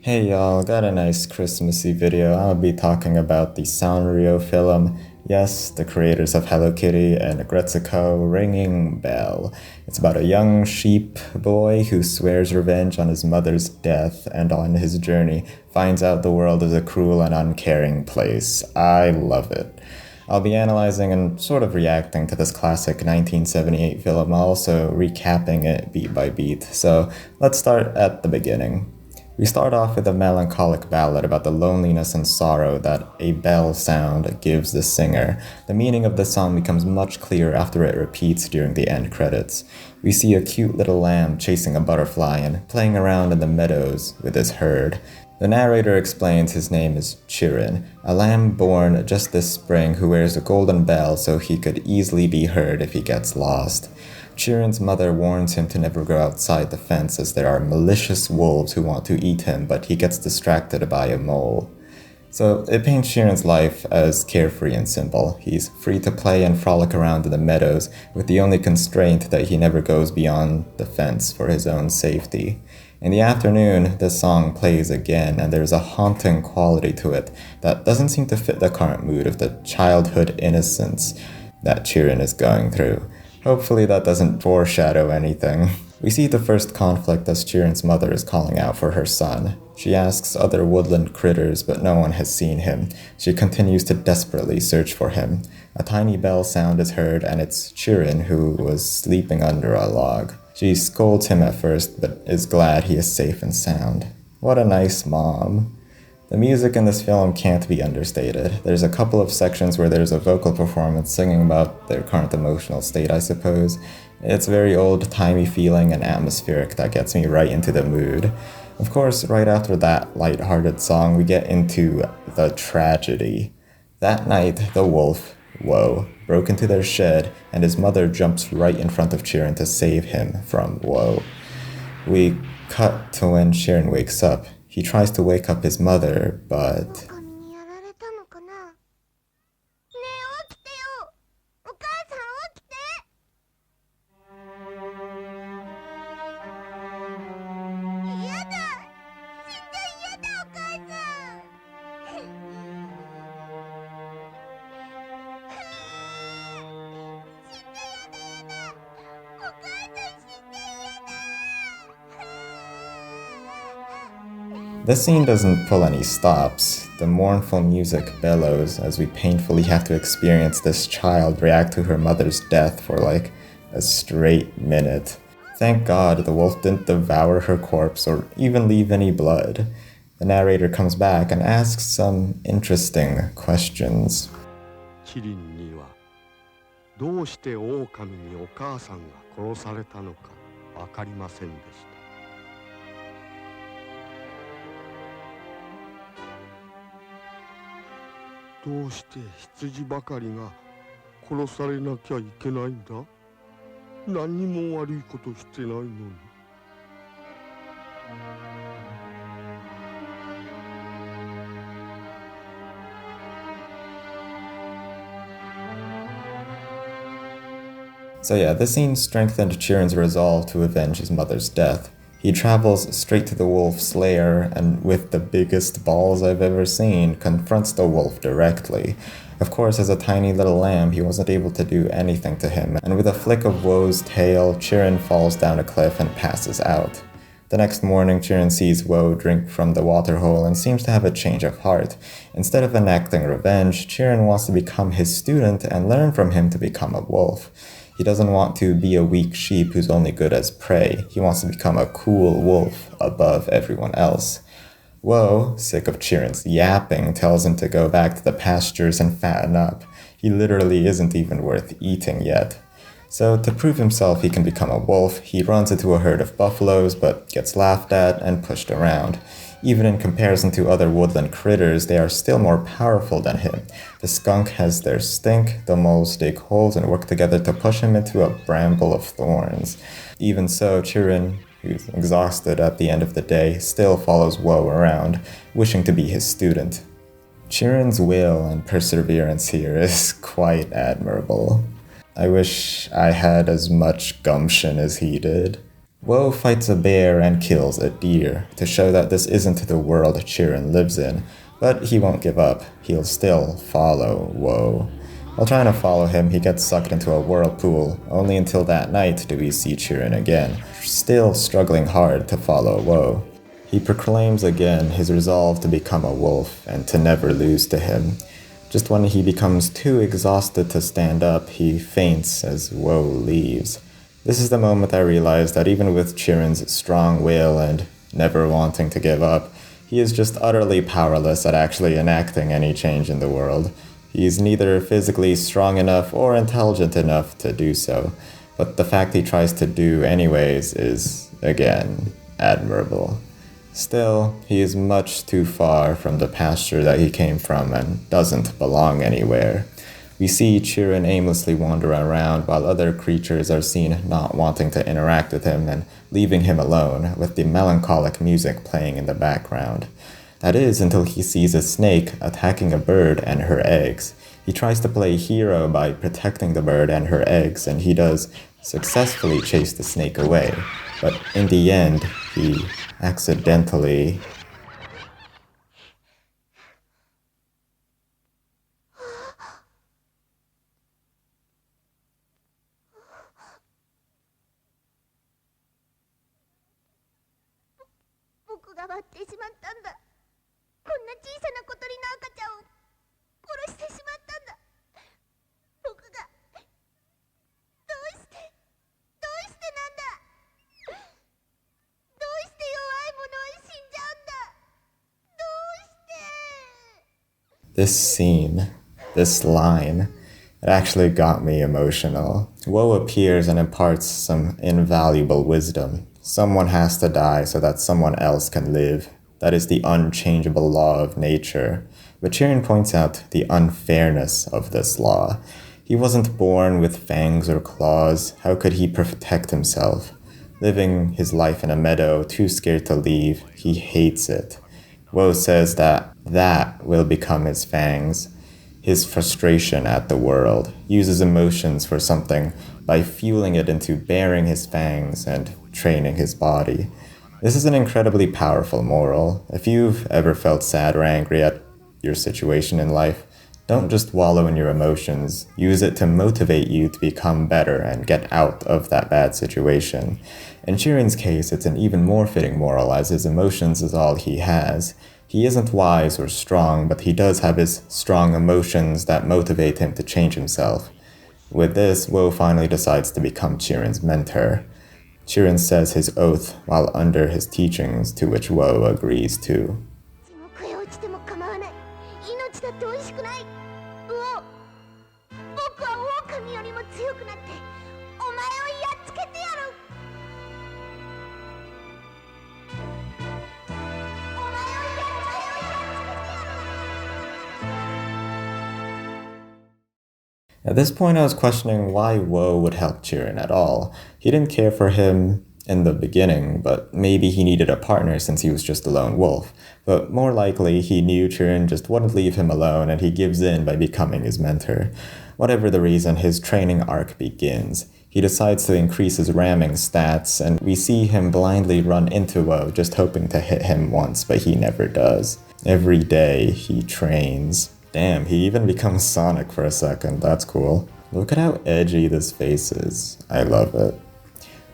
Hey y'all, got a nice Christmassy video. I'll be talking about the Sanrio film. Yes, the creators of Hello Kitty and Aggretsuko, Ringing Bell. It's about a young sheep boy who swears revenge on his mother's death and on his journey finds out the world is a cruel and uncaring place. I love it. I'll be analyzing and sort of reacting to this classic 1978 film, also recapping it beat by beat. So let's start at the beginning. We start off with a melancholic ballad about the loneliness and sorrow that a bell sound gives the singer. The meaning of the song becomes much clearer after it repeats during the end credits. We see a cute little lamb chasing a butterfly and playing around in the meadows with his herd. The narrator explains his name is Chirin, a lamb born just this spring who wears a golden bell so he could easily be heard if he gets lost. Chirin's mother warns him to never go outside the fence as there are malicious wolves who want to eat him, but he gets distracted by a mole. So it paints Chirin's life as carefree and simple. He's free to play and frolic around in the meadows, with the only constraint that he never goes beyond the fence for his own safety. In the afternoon, the song plays again, and there's a haunting quality to it that doesn't seem to fit the current mood of the childhood innocence that Chirin is going through. Hopefully that doesn't foreshadow anything. We see the first conflict as Chirin's mother is calling out for her son. She asks other woodland critters, but no one has seen him. She continues to desperately search for him. A tiny bell sound is heard, and it's Chirin who was sleeping under a log. She scolds him at first, but is glad he is safe and sound. What a nice mom. The music in this film can't be understated. There's a couple of sections where there's a vocal performance singing about their current emotional state, I suppose. It's very old-timey feeling and atmospheric that gets me right into the mood. Of course, right after that light-hearted song, we get into the tragedy. That night, the wolf, Woe, broke into their shed, and his mother jumps right in front of Chirin to save him from Woe. We cut to when Chirin wakes up. He tries to wake up his mother, but... This scene doesn't pull any stops. The mournful music bellows as we painfully have to experience this child react to her mother's death for like a straight minute. Thank God the wolf didn't devour her corpse or even leave any blood. The narrator comes back and asks some interesting questions. Chirin にはどうして狼にお母さんが殺されたのかわかりませんでした。どうして羊ばかりが殺されなきゃいけないんだ？何にも悪いことしてないのに。So yeah, this scene strengthened Chirin's resolve to avenge his mother's death. He travels straight to the wolf's lair and, with the biggest balls I've ever seen, confronts the wolf directly. Of course, as a tiny little lamb, he wasn't able to do anything to him, and with a flick of Woe's tail, Chirin falls down a cliff and passes out. The next morning, Chirin sees Woe drink from the waterhole and seems to have a change of heart. Instead of enacting revenge, Chirin wants to become his student and learn from him to become a wolf. He doesn't want to be a weak sheep who's only good as prey. He wants to become a cool wolf above everyone else. Woe, sick of Chirin's yapping, tells him to go back to the pastures and fatten up. He literally isn't even worth eating yet. So to prove himself he can become a wolf, he runs into a herd of buffaloes but gets laughed at and pushed around. Even in comparison to other woodland critters, they are still more powerful than him. The skunk has their stink, the moles dig holes and work together to push him into a bramble of thorns. Even so, Chirin, who's exhausted at the end of the day, still follows Woe around, wishing to be his student. Chirin's will and perseverance here is quite admirable. I wish I had as much gumption as he did. Woe fights a bear and kills a deer to show that this isn't the world Chirin lives in, but he won't give up. He'll still follow Woe. While trying to follow him, he gets sucked into a whirlpool. Only until that night do we see Chirin again, still struggling hard to follow Woe. He proclaims again his resolve to become a wolf and to never lose to him. Just when he becomes too exhausted to stand up, he faints as Woe leaves. This is the moment I realized that even with Chirin's strong will and never wanting to give up, he is just utterly powerless at actually enacting any change in the world. He's neither physically strong enough or intelligent enough to do so, but the fact he tries to do anyways is, again, admirable. Still, he is much too far from the pasture that he came from and doesn't belong anywhere. We see Chirin aimlessly wander around while other creatures are seen not wanting to interact with him and leaving him alone, with the melancholic music playing in the background. That is, until he sees a snake attacking a bird and her eggs. He tries to play hero by protecting the bird and her eggs, and he does successfully chase the snake away. But in the end, he accidentally... This scene, this line, it actually got me emotional. Woe appears and imparts some invaluable wisdom. Someone has to die so that someone else can live. That is the unchangeable law of nature. But Chirin points out the unfairness of this law. He wasn't born with fangs or claws. How could he protect himself? Living his life in a meadow, too scared to leave, he hates it. Woe says that will become his fangs. His frustration at the world, uses emotions for something by fueling it into bearing his fangs and training his body. This is an incredibly powerful moral. If you've ever felt sad or angry at your situation in life, don't just wallow in your emotions. Use it to motivate you to become better and get out of that bad situation. In Chirin's case, it's an even more fitting moral, as his emotions is all he has. He isn't wise or strong, but he does have his strong emotions that motivate him to change himself. With this, Woe finally decides to become Chirin's mentor. Chirin says his oath while under his teachings, to which Woe agrees to. At this point, I was questioning why Woe would help Chirin at all. He didn't care for him in the beginning, but maybe he needed a partner since he was just a lone wolf. But more likely, he knew Chirin just wouldn't leave him alone, and he gives in by becoming his mentor. Whatever the reason, his training arc begins. He decides to increase his ramming stats, and we see him blindly run into Woe, just hoping to hit him once, but he never does. Every day, he trains. Damn, he even becomes Sonic for a second. That's cool. Look at how edgy this face is. I love it.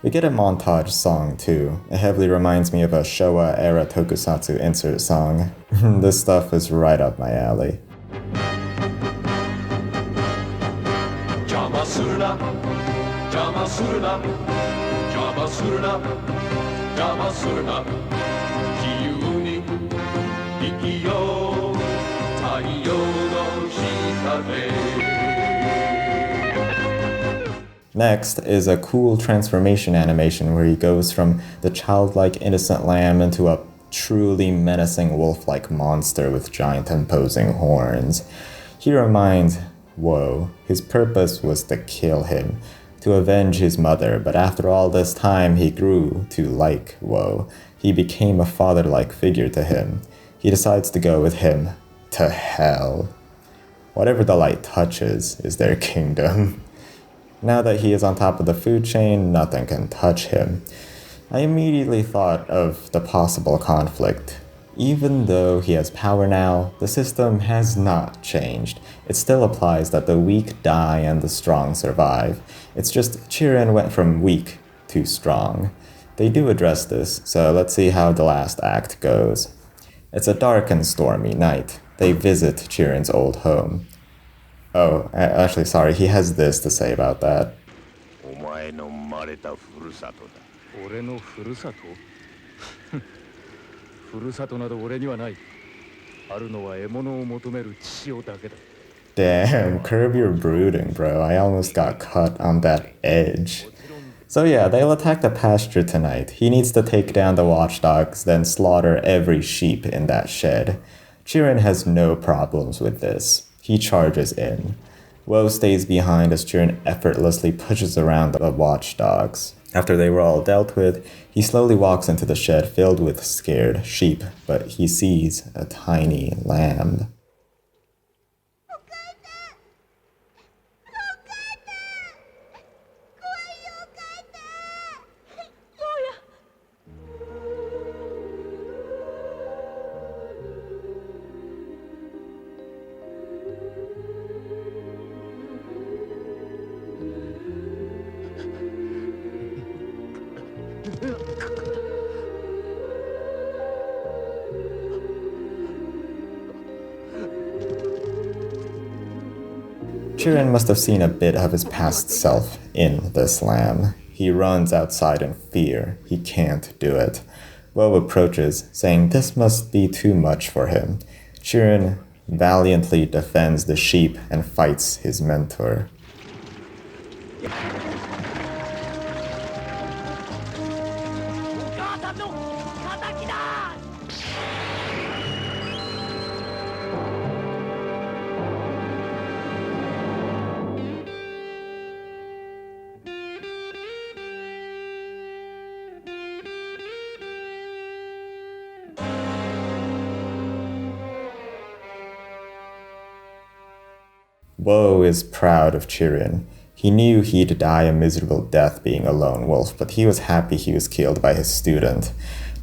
We get a montage song too. It heavily reminds me of a Showa-era tokusatsu insert song. This stuff is right up my alley. Next is a cool transformation animation where he goes from the childlike innocent lamb into a truly menacing wolf-like monster with giant imposing horns. He reminds Woe his purpose was to kill him, to avenge his mother, but after all this time he grew to like Woe. He became a father-like figure to him. He decides to go with him to hell. Whatever the light touches is their kingdom. Now that he is on top of the food chain, nothing can touch him. I immediately thought of the possible conflict. Even though he has power now, the system has not changed. It still applies that the weak die and the strong survive. It's just Chirin went from weak to strong. They do address this, so let's see how the last act goes. It's a dark and stormy night. They visit Chirin's old home. Oh, actually, sorry, he has this to say about that. お前の生まれたふるさとだ。俺のふるさと？ふるさとなど俺にはない。あるのは獲物を求める血潮だけだ。Damn, curb your brooding, bro. I almost got cut on that edge. So yeah, they'll attack the pasture tonight. He needs to take down the watchdogs, then slaughter every sheep in that shed. Chirin has no problems with this. He charges in. Woe stays behind as Chirin effortlessly pushes around the watchdogs. After they were all dealt with, he slowly walks into the shed filled with scared sheep, but he sees a tiny lamb. Chirin must have seen a bit of his past self in this lamb. He runs outside in fear. He can't do it. Woe approaches, saying this must be too much for him. Chirin valiantly defends the sheep and fights his mentor. Woe is proud of Chirin. He knew he'd die a miserable death being a lone wolf, but he was happy he was killed by his student.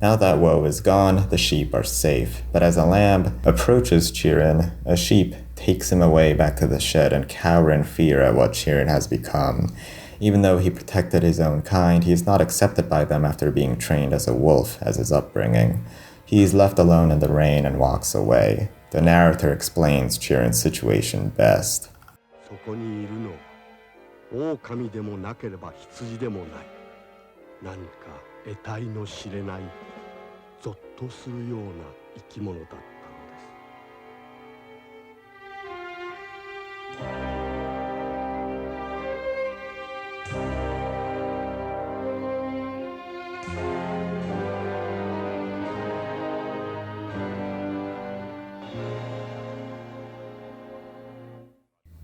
Now that Woe is gone, the sheep are safe. But as a lamb approaches Chirin, a sheep takes him away back to the shed and cower in fear at what Chirin has become. Even though he protected his own kind, he is not accepted by them after being trained as a wolf as his upbringing. He is left alone in the rain and walks away. The narrator explains Chirin's situation best. そこにいるの狼でもなければ羊でもない何か得体の知れないゾッとするような生き物だったのです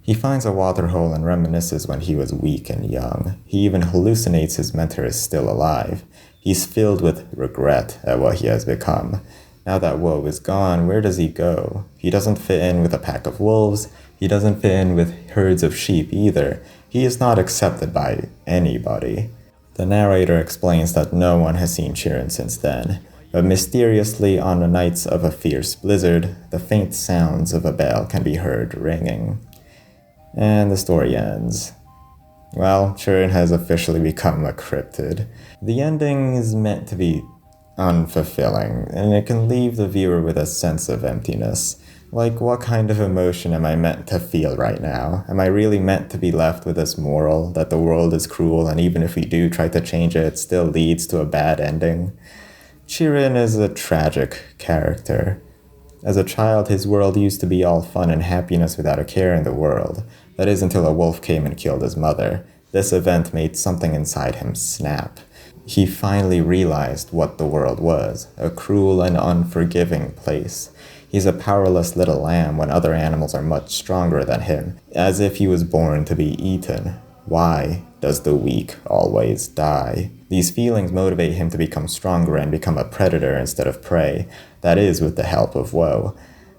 He finds a waterhole and reminisces when he was weak and young. He even hallucinates his mentor is still alive. He's filled with regret at what he has become. Now that Woe is gone, where does he go? He doesn't fit in with a pack of wolves. He doesn't fit in with herds of sheep either. He is not accepted by anybody. The narrator explains that no one has seen Chirin since then. But mysteriously, on the nights of a fierce blizzard, the faint sounds of a bell can be heard ringing. And the story ends. Well, Chirin has officially become a cryptid. The ending is meant to be unfulfilling, and it can leave the viewer with a sense of emptiness. Like, what kind of emotion am I meant to feel right now? Am I really meant to be left with this moral that the world is cruel, and even if we do try to change it, it still leads to a bad ending? Chirin is a tragic character. As a child, his world used to be all fun and happiness without a care in the world. That is until a wolf came and killed his mother. This event made something inside him snap. He finally realized what the world was, a cruel and unforgiving place. He's a powerless little lamb when other animals are much stronger than him, as if he was born to be eaten. Why does the weak always die? These feelings motivate him to become stronger and become a predator instead of prey. That is with the help of Woe.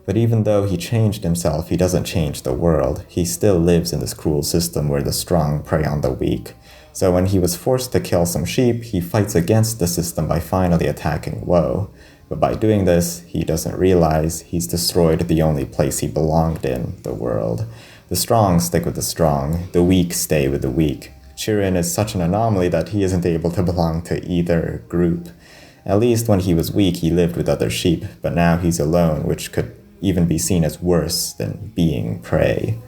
But even though he changed himself, he doesn't change the world. He still lives in this cruel system where the strong prey on the weak. So when he was forced to kill some sheep, he fights against the system by finally attacking Woe. But by doing this, he doesn't realize he's destroyed the only place he belonged in, the world. The strong stick with the strong, the weak stay with the weak. Chirin is such an anomaly that he isn't able to belong to either group. At least when he was weak, he lived with other sheep, but now he's alone, which could even be seen as worse than being prey.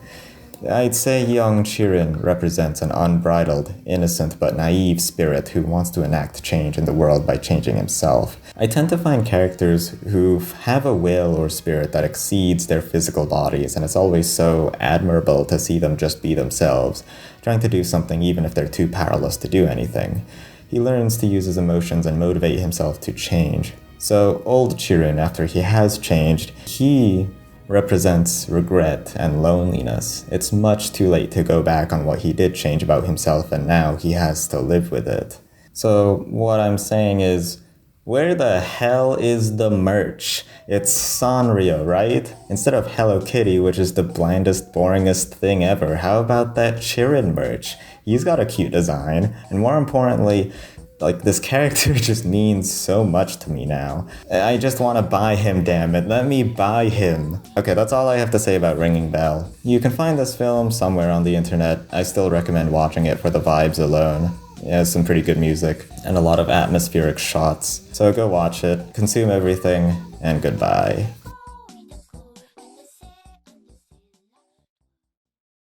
I'd say young Chirin represents an unbridled, innocent but naive spirit who wants to enact change in the world by changing himself. I tend to find characters who have a will or spirit that exceeds their physical bodies, and it's always so admirable to see them just be themselves, trying to do something even if they're too powerless to do anything. He learns to use his emotions and motivate himself to change. So old Chirin, after he has changed, he represents regret and loneliness. It's much too late to go back on what he did change about himself, and now he has to live with it. So what I'm saying is, where the hell is the merch? It's Sanrio, right? Instead of Hello Kitty, which is the blandest, boringest thing ever, how about that Chirin merch? He's got a cute design, and more importantly, this character just means so much to me now. I just want to buy him, damn it. Let me buy him. Okay, that's all I have to say about Ringing Bell. You can find this film somewhere on the internet. I still recommend watching it for the vibes alone. It has some pretty good music and a lot of atmospheric shots. So go watch it, consume everything, and goodbye.